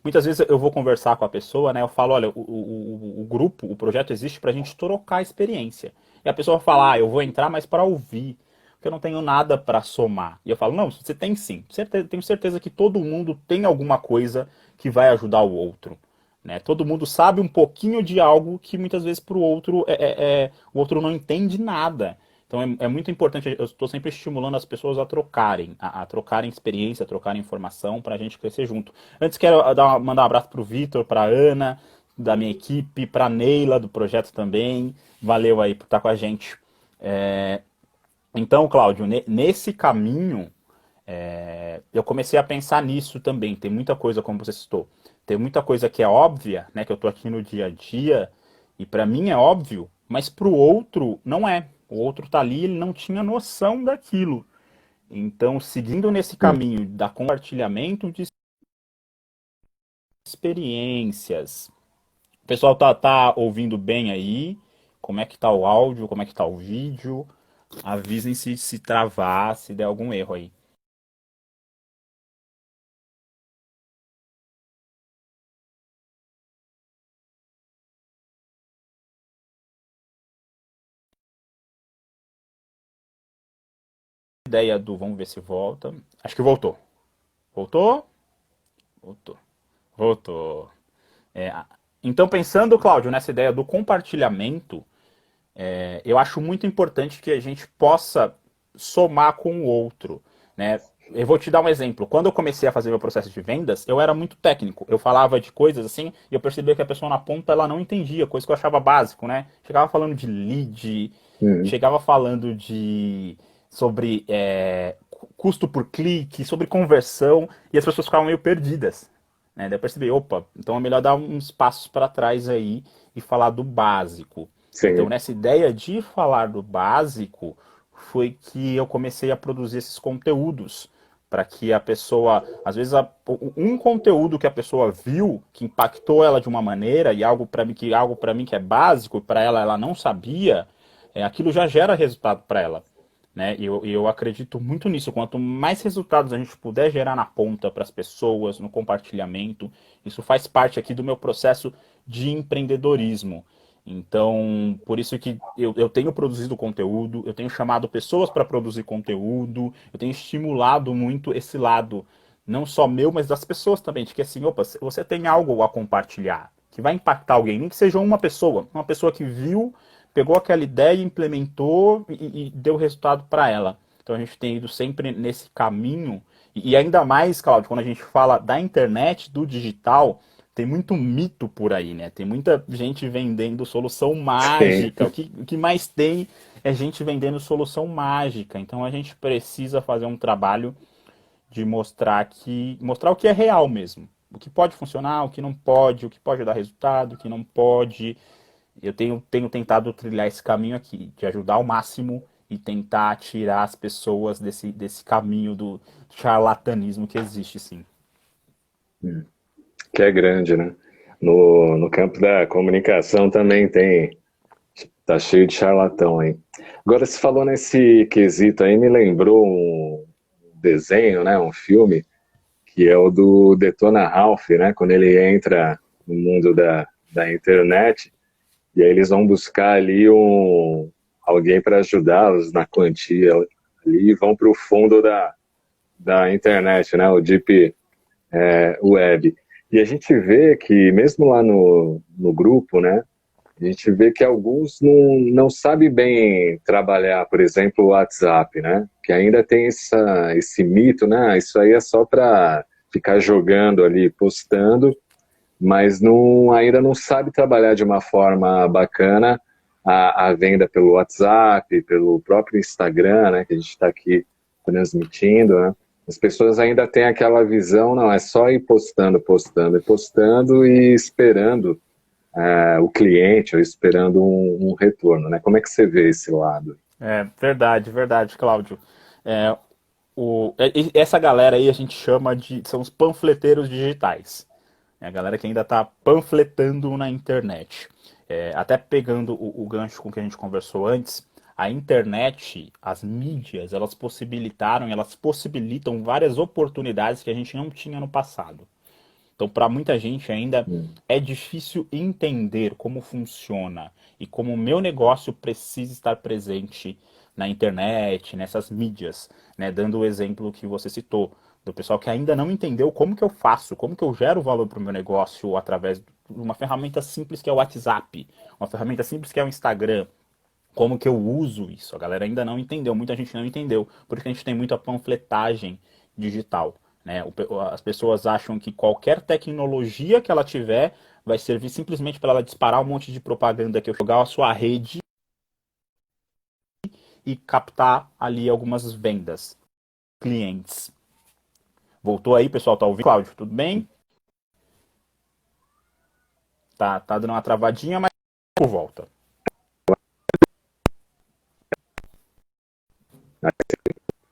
muitas vezes eu vou conversar com a pessoa, né, eu falo, olha, o grupo, o projeto existe para a gente trocar experiência. E a pessoa vai falar, eu vou entrar, mas para ouvir, porque eu não tenho nada para somar. E eu falo, não, você tem sim. Tenho certeza que todo mundo tem alguma coisa que vai ajudar o outro. Né? Todo mundo sabe um pouquinho de algo que muitas vezes para o outro o outro não entende nada. Então é muito importante, eu estou sempre estimulando as pessoas a trocarem, a trocarem experiência, a trocarem informação para a gente crescer junto. Antes quero mandar um abraço para o Vitor, para a Ana, da minha equipe, para a Neila, do projeto também. Valeu aí por estar com a gente. Então, Cláudio, nesse caminho, eu comecei a pensar nisso também. Tem muita coisa, como você citou, tem muita coisa que é óbvia, né, que eu estou aqui no dia a dia, e para mim é óbvio, mas para o outro não é. O outro tá ali, ele não tinha noção daquilo. Então, seguindo nesse caminho da compartilhamento de experiências, o pessoal tá ouvindo bem aí? Como é que tá o áudio? Como é que tá o vídeo? Avisem se travar, se der algum erro aí. Ideia do vamos ver se volta. Acho que voltou. Voltou? Voltou. Voltou. É, então, pensando, Cláudio, nessa ideia do compartilhamento, eu acho muito importante que a gente possa somar com o outro, né? Eu vou te dar um exemplo. Quando eu comecei a fazer meu processo de vendas, eu era muito técnico. Eu falava de coisas assim e eu percebia que a pessoa na ponta ela não entendia, coisa que eu achava básico, né? Chegava falando de lead, Uhum. chegava falando de sobre custo por clique, sobre conversão e as pessoas ficavam meio perdidas, né? Daí eu percebi, opa, então é melhor dar uns passos para trás aí e falar do básico. Então, Sim, nessa ideia de falar do básico, foi que eu comecei a produzir esses conteúdos para que a pessoa, às vezes, um conteúdo que a pessoa viu que impactou ela de uma maneira e algo para mim que é básico e para ela não sabia, aquilo já gera resultado para ela. Né? E eu acredito muito nisso. Quanto mais resultados a gente puder gerar na ponta para as pessoas, no compartilhamento, isso faz parte aqui do meu processo de empreendedorismo. Então, por isso que eu tenho produzido conteúdo, eu tenho chamado pessoas para produzir conteúdo, eu tenho estimulado muito esse lado, não só meu, mas das pessoas também, de que assim, opa, você tem algo a compartilhar, que vai impactar alguém, nem que seja uma pessoa que viu, pegou aquela ideia, implementou e deu resultado para ela. Então a gente tem ido sempre nesse caminho, e ainda mais, Claudio, quando a gente fala da internet, do digital, tem muito mito por aí, né? Tem muita gente vendendo solução sim. mágica. O que mais tem é gente vendendo solução mágica. Então a gente precisa fazer um trabalho de mostrar o que é real mesmo. O que pode funcionar, o que pode dar resultado, o que não pode. Eu tenho tentado trilhar esse caminho aqui, de ajudar ao máximo e tentar tirar as pessoas desse caminho do charlatanismo que existe, sim. Que é grande, né? No campo da comunicação também tem, tá cheio de charlatão aí. Agora, você falou nesse quesito aí, me lembrou um desenho, né? Um filme, que é o do Detona Ralph, né? Quando ele entra no mundo da internet, e aí eles vão buscar ali alguém para ajudá-los na quantia ali e vão para o fundo da internet, né? O Deep Web. E a gente vê que, mesmo lá no grupo, né? A gente vê que alguns não sabem bem trabalhar, por exemplo, o WhatsApp, né? Que ainda tem esse mito, né? Isso aí é só para ficar jogando ali, postando, mas ainda não sabe trabalhar de uma forma bacana a venda pelo WhatsApp, pelo próprio Instagram, né? Que a gente está aqui transmitindo, né? As pessoas ainda têm aquela visão, não, é só ir postando, postando e postando e esperando o cliente ou esperando um retorno, né? Como é que você vê esse lado? É verdade, verdade, Cláudio. É, essa galera aí a gente chama são os panfleteiros digitais. É a galera que ainda está panfletando na internet. Até pegando o gancho com que a gente conversou antes, a internet, as mídias, elas possibilitam várias oportunidades que a gente não tinha no passado. Então, para muita gente ainda Hum. é difícil entender como funciona e como o meu negócio precisa estar presente na internet, nessas mídias, né? Dando o exemplo que você citou, do pessoal que ainda não entendeu como que eu faço, como que eu gero valor para o meu negócio através de uma ferramenta simples que é o WhatsApp, uma ferramenta simples que é o Instagram, como que eu uso isso. A galera ainda não entendeu, muita gente não entendeu, porque a gente tem muita panfletagem digital. Né? As pessoas acham que qualquer tecnologia que ela tiver vai servir simplesmente para ela disparar um monte de propaganda que eu jogar a sua rede e captar ali algumas vendas, clientes. Voltou aí, pessoal? Tá ouvindo? Cláudio, tudo bem? Tá dando uma travadinha, mas volta.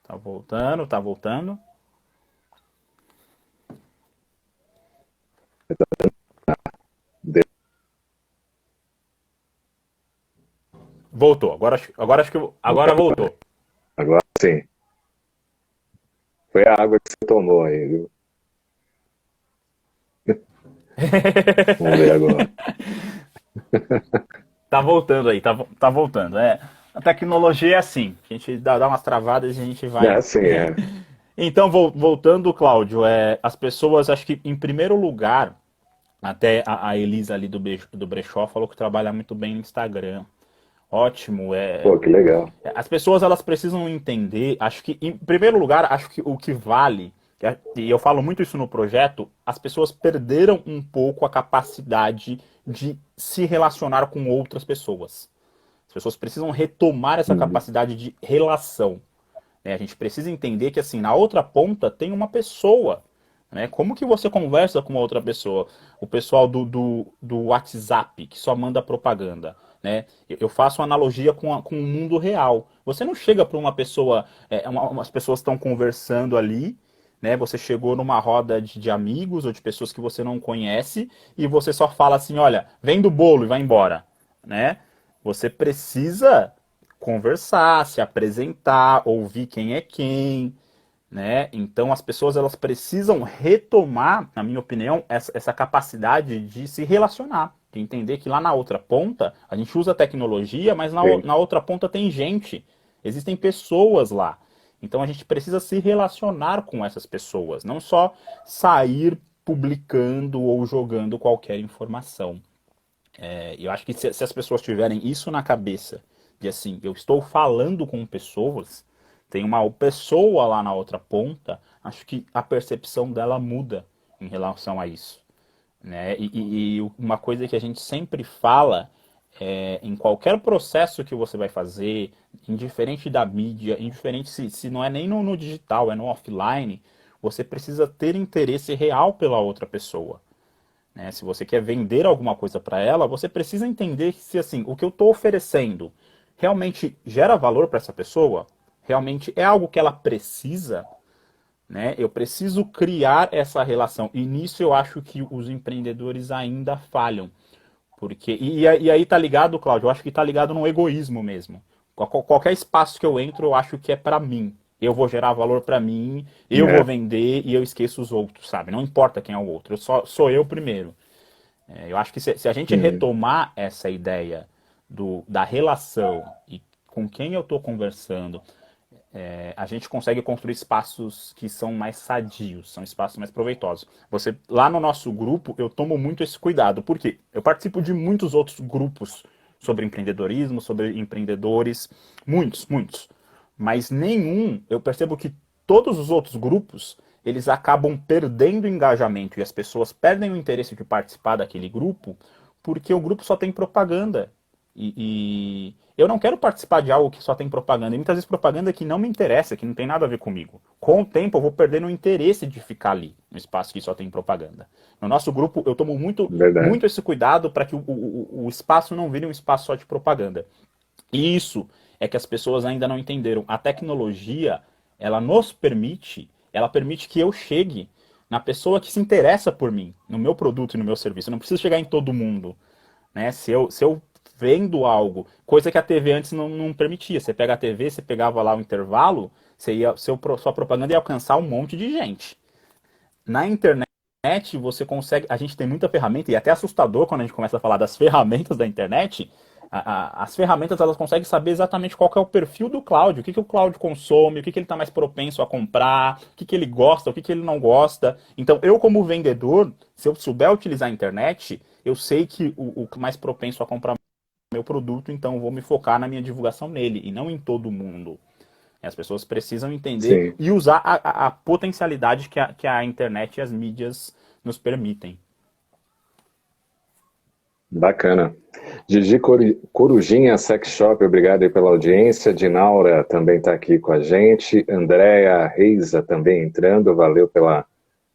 Tá voltando, tá voltando. Voltou. Agora voltou. Agora sim. Foi a água que você tomou aí, viu? Vamos ver agora. Tá voltando aí, tá voltando. A tecnologia é assim, a gente dá umas travadas e a gente É vai. assim, é. Então, voltando, Cláudio, as pessoas, acho que em primeiro lugar, até a Elisa ali do Brechó falou que trabalha muito bem no Instagram. Ótimo, Pô, que legal. as pessoas elas precisam entender, acho que em primeiro lugar, acho que o que vale, e eu falo muito isso no projeto, as pessoas perderam um pouco a capacidade de se relacionar com outras pessoas. As pessoas precisam retomar essa Uhum. capacidade de relação. Né? A gente precisa entender que assim, na outra ponta tem uma pessoa. Né? Como que você conversa com uma outra pessoa? O pessoal do WhatsApp, que só manda propaganda. Né? Eu faço uma analogia com o mundo real. Você não chega para uma pessoa, umas pessoas estão conversando ali, né? Você chegou numa roda de amigos ou de pessoas que você não conhece e você só fala assim, olha, vem do bolo e vai embora, né? Você precisa conversar, se apresentar, ouvir quem é quem, né? Então as pessoas elas precisam retomar, na minha opinião, essa capacidade de se relacionar, de entender que lá na outra ponta a gente usa tecnologia, mas Sim. na outra ponta tem gente, existem pessoas lá. Então a gente precisa se relacionar com essas pessoas, não só sair publicando ou jogando qualquer informação. Eu acho que se as pessoas tiverem isso na cabeça, de assim, eu estou falando com pessoas, tem uma pessoa lá na outra ponta, acho que a percepção dela muda em relação a isso. Né? E uma coisa que a gente sempre fala em qualquer processo que você vai fazer, indiferente da mídia, indiferente se não é nem no digital, é no offline, você precisa ter interesse real pela outra pessoa. Né? Se você quer vender alguma coisa para ela, você precisa entender se assim, o que eu estou oferecendo realmente gera valor para essa pessoa, realmente é algo que ela precisa, né? Eu preciso criar essa relação. E nisso eu acho que os empreendedores ainda falham. Porque, e aí tá ligado, Cláudio, eu acho que tá ligado no egoísmo mesmo. Qualquer espaço que eu entro, eu acho que é para mim. Eu vou gerar valor para mim, eu vou É, vender e eu esqueço os outros, sabe? Não importa quem é o outro, sou eu primeiro. Eu acho que se a gente uhum. retomar essa ideia da relação e com quem eu estou conversando, a gente consegue construir espaços que são mais sadios, são espaços mais proveitosos. Você lá no nosso grupo, eu tomo muito esse cuidado, porque eu participo de muitos outros grupos sobre empreendedorismo, sobre empreendedores, muitos, muitos. Mas nenhum, eu percebo que todos os outros grupos, eles acabam perdendo engajamento e as pessoas perdem o interesse de participar daquele grupo porque o grupo só tem propaganda. E eu não quero participar de algo que só tem propaganda. E muitas vezes propaganda que não me interessa, que não tem nada a ver comigo. Com o tempo eu vou perdendo o interesse de ficar ali, no espaço que só tem propaganda. No nosso grupo eu tomo muito, Verdade. muito esse cuidado para que o espaço não vire um espaço só de propaganda. E isso é que as pessoas ainda não entenderam. A tecnologia, ela permite que eu chegue na pessoa que se interessa por mim, no meu produto e no meu serviço. Eu não preciso chegar em todo mundo. Né? Se eu vendo algo, coisa que a TV antes não permitia. Você pega a TV, você pegava lá o intervalo, sua propaganda ia alcançar um monte de gente. Na internet, você consegue. A gente tem muita ferramenta, e é até assustador quando a gente começa a falar das ferramentas da internet. As ferramentas elas conseguem saber exatamente qual que é o perfil do Cláudio, o que o Cláudio consome, o que ele está mais propenso a comprar, o que ele gosta, o que ele não gosta. Então, eu, como vendedor, se eu souber utilizar a internet, eu sei que o mais propenso a comprar meu produto, então eu vou me focar na minha divulgação nele e não em todo mundo. As pessoas precisam entender Sim, e usar a potencialidade que a internet e as mídias nos permitem. bacana. Gigi Corujinha Sex Shop, obrigado aí pela audiência. Dinaura também está aqui com a gente. Andréa Reiza também entrando, valeu pela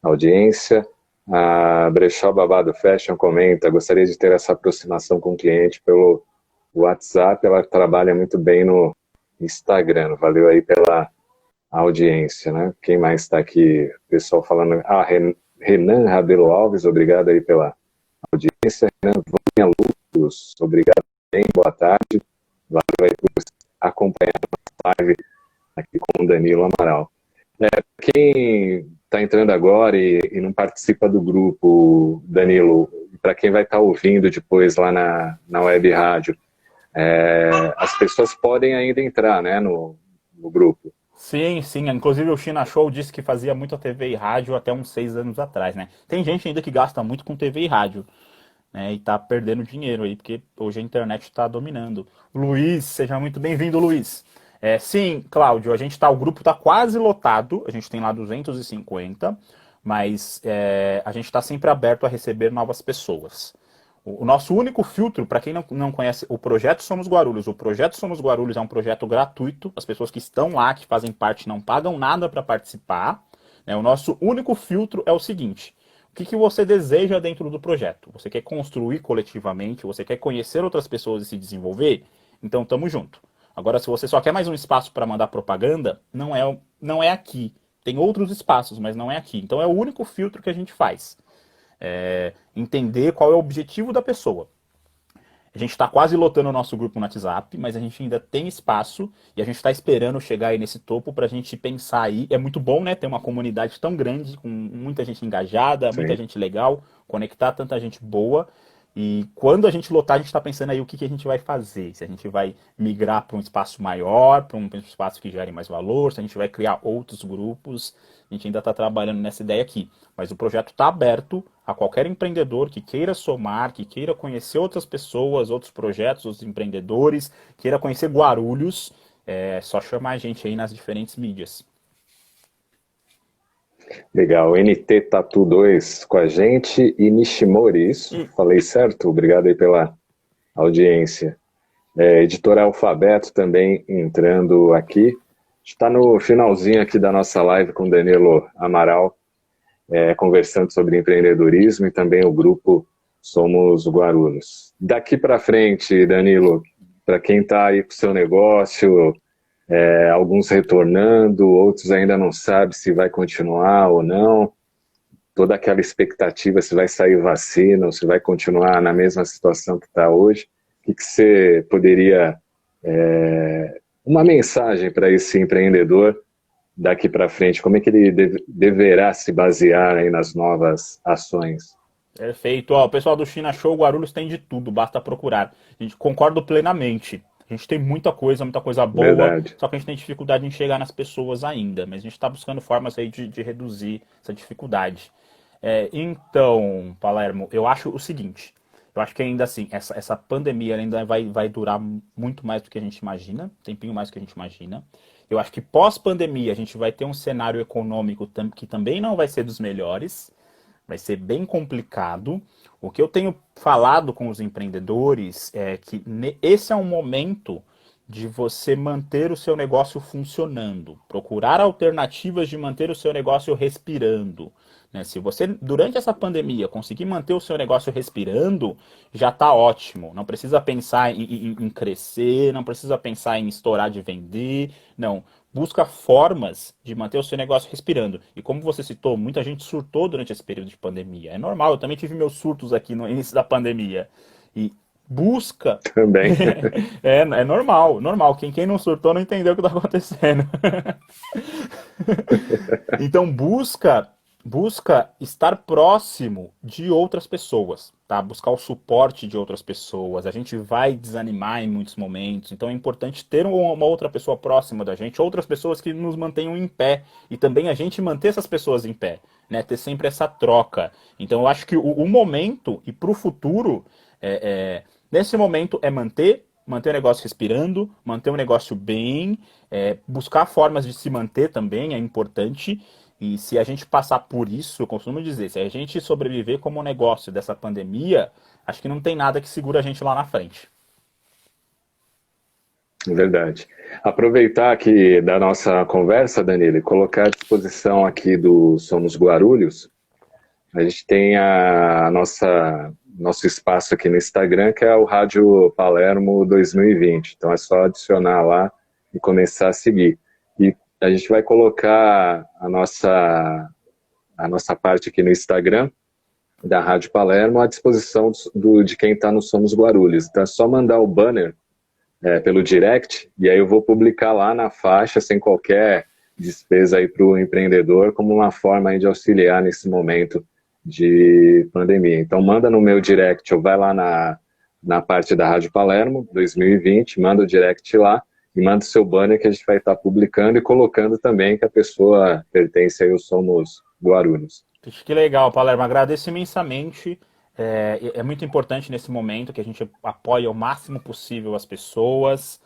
audiência. A Brechó Babado Fashion comenta, gostaria de ter essa aproximação com o cliente pelo WhatsApp, ela trabalha muito bem no Instagram, valeu aí pela audiência, né? Quem mais está aqui? Pessoal falando, Renan Rabelo Alves, obrigado aí pela audiência. Renan Vânia Lucas, obrigado também, boa tarde. Valeu aí por acompanhar a live aqui com o Danilo Amaral. Quem está entrando agora e não participa do grupo, Danilo, para quem vai estar ouvindo depois lá na web rádio, as pessoas podem ainda entrar, né, no grupo. Sim, sim. Inclusive o China Show disse que fazia muito a TV e rádio até uns 6 anos atrás, né? Tem gente ainda que gasta muito com TV e rádio, né? E tá perdendo dinheiro aí, porque hoje a internet está dominando. Luiz, seja muito bem-vindo, Luiz. Sim, Cláudio, o grupo está quase lotado, a gente tem lá 250, mas a gente está sempre aberto a receber novas pessoas. O nosso único filtro, para quem não conhece o Projeto Somos Guarulhos, o Projeto Somos Guarulhos é um projeto gratuito, as pessoas que estão lá, que fazem parte, não pagam nada para participar, né? O nosso único filtro é o seguinte: o que você deseja dentro do projeto? Você quer construir coletivamente? Você quer conhecer outras pessoas e se desenvolver? Então, tamo junto. Agora, se você só quer mais um espaço para mandar propaganda, não é aqui. Tem outros espaços, mas não é aqui. Então, é o único filtro que a gente faz. Entender qual é o objetivo da pessoa. A gente está quase lotando o nosso grupo no WhatsApp, mas a gente ainda tem espaço e a gente está esperando chegar aí nesse topo para a gente pensar aí. É muito bom, né, ter uma comunidade tão grande, com muita gente engajada, Sim. muita gente legal, conectar tanta gente boa. E quando a gente lotar, a gente está pensando aí o que a gente vai fazer. Se a gente vai migrar para um espaço maior, para um espaço que gere mais valor, se a gente vai criar outros grupos. A gente ainda está trabalhando nessa ideia aqui. Mas o projeto está aberto a qualquer empreendedor que queira somar, que queira conhecer outras pessoas, outros projetos, outros empreendedores, queira conhecer Guarulhos. É só chamar a gente aí nas diferentes mídias. Legal, NT Tatu 2 com a gente e Nishimori, isso? Falei certo? Obrigado aí pela audiência. Editora Alfabeto também entrando aqui. Está no finalzinho aqui da nossa live com Danilo Amaral, conversando sobre empreendedorismo e também o grupo Somos Guarulhos. Daqui para frente, Danilo, para quem está aí com o seu negócio, alguns retornando, outros ainda não sabem se vai continuar ou não, toda aquela expectativa se vai sair vacina ou se vai continuar na mesma situação que está hoje. O que você poderia, uma mensagem para esse empreendedor daqui para frente, como é que ele deverá se basear aí nas novas ações? Perfeito. Ó, o pessoal do China Show Guarulhos tem de tudo, basta procurar. A gente concorda plenamente. A gente tem muita coisa boa, Verdade. só que a gente tem dificuldade em chegar nas pessoas ainda, mas a gente está buscando formas aí de reduzir essa dificuldade. Então, Palermo, eu acho o seguinte, eu acho que ainda assim, essa pandemia ainda vai durar muito mais do que a gente imagina, um tempinho mais do que a gente imagina. Eu acho que pós-pandemia a gente vai ter um cenário econômico que também não vai ser dos melhores, vai ser bem complicado. O que eu tenho falado com os empreendedores é que esse é um momento de você manter o seu negócio funcionando, procurar alternativas de manter o seu negócio respirando, né? Se você, durante essa pandemia, conseguir manter o seu negócio respirando, já está ótimo. Não precisa pensar em crescer, não precisa pensar em estourar de vender, não. Busca formas de manter o seu negócio respirando. E como você citou, muita gente surtou durante esse período de pandemia. É normal, eu também tive meus surtos aqui no início da pandemia. E busca. Também. É normal, normal. Quem não surtou não entendeu o que está acontecendo. Então busca estar próximo de outras pessoas, tá? Buscar o suporte de outras pessoas. A gente vai desanimar em muitos momentos, então é importante ter uma outra pessoa próxima da gente, outras pessoas que nos mantenham em pé e também a gente manter essas pessoas em pé, né? Ter sempre essa troca. Então eu acho que o momento e para o futuro, nesse momento é manter o negócio respirando, manter o negócio bem, buscar formas de se manter também é importante. E se a gente passar por isso, eu costumo dizer, se a gente sobreviver como negócio dessa pandemia, acho que não tem nada que segura a gente lá na frente. Verdade. Aproveitar aqui da nossa conversa, Danilo, e colocar à disposição aqui do Somos Guarulhos. A gente tem nosso espaço aqui no Instagram, que é o Rádio Palermo 2020. Então é só adicionar lá e começar a seguir. E a gente vai colocar a nossa parte aqui no Instagram da Rádio Palermo à disposição de quem está no Somos Guarulhos. Então é só mandar o banner pelo direct, e aí eu vou publicar lá na faixa, sem qualquer despesa aí para o empreendedor, como uma forma aí de auxiliar nesse momento de pandemia. Então manda no meu direct, ou vai lá na parte da Rádio Palermo 2020, manda o direct lá e manda o seu banner que a gente vai estar publicando e colocando também que a pessoa pertence aí ao Somos Guarulhos. Que legal, Palermo. Agradeço imensamente. É muito importante nesse momento que a gente apoie o máximo possível as pessoas.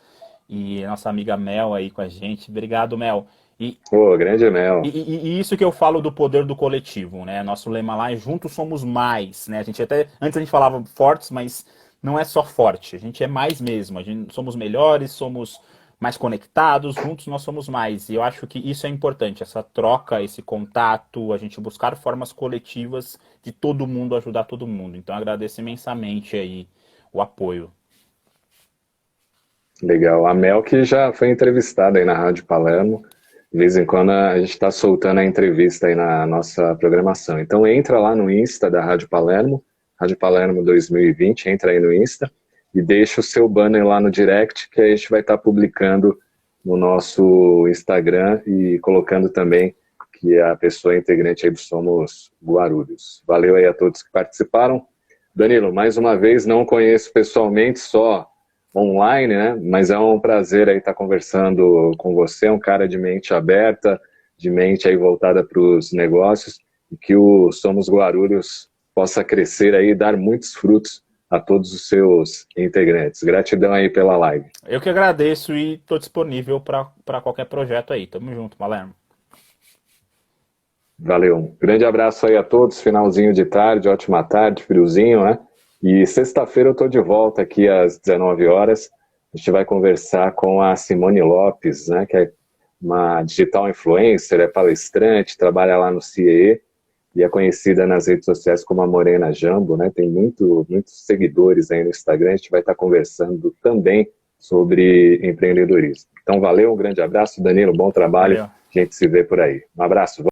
E a nossa amiga Mel aí com a gente. Obrigado, Mel. E, Pô, grande Mel. e isso que eu falo do poder do coletivo, né? Nosso lema lá é juntos somos mais, né? Antes a gente falava fortes, mas não é só forte, a gente é mais mesmo. A gente somos melhores, somos mais conectados, juntos nós somos mais. E eu acho que isso é importante, essa troca, esse contato, a gente buscar formas coletivas de todo mundo ajudar todo mundo. Então agradeço imensamente aí o apoio. Legal. A Mel que já foi entrevistada aí na Rádio Palermo. De vez em quando a gente está soltando a entrevista aí na nossa programação. Então entra lá no Insta da Rádio Palermo 2020, entra aí no Insta e deixa o seu banner lá no direct que a gente vai estar publicando no nosso Instagram e colocando também que a pessoa é integrante aí do Somos Guarulhos. Valeu aí a todos que participaram. Danilo, mais uma vez, não conheço pessoalmente, só online, né? Mas é um prazer aí estar conversando com você, um cara de mente aberta, de mente aí voltada para os negócios, e que o Somos Guarulhos possa crescer aí e dar muitos frutos a todos os seus integrantes. Gratidão aí pela live. Eu que agradeço e estou disponível para qualquer projeto aí. Tamo junto, Palermo. Valeu. Um grande abraço aí a todos, finalzinho de tarde, ótima tarde, friozinho, né? E sexta-feira eu estou de volta aqui às 19 horas. A gente vai conversar com a Simone Lopes, né, que é uma digital influencer, é palestrante, trabalha lá no CIE e é conhecida nas redes sociais como a Morena Jambo, né? Tem muitos seguidores aí no Instagram. A gente vai estar conversando também sobre empreendedorismo. Então valeu, um grande abraço, Danilo, bom trabalho. Valeu. A gente se vê por aí. Um abraço.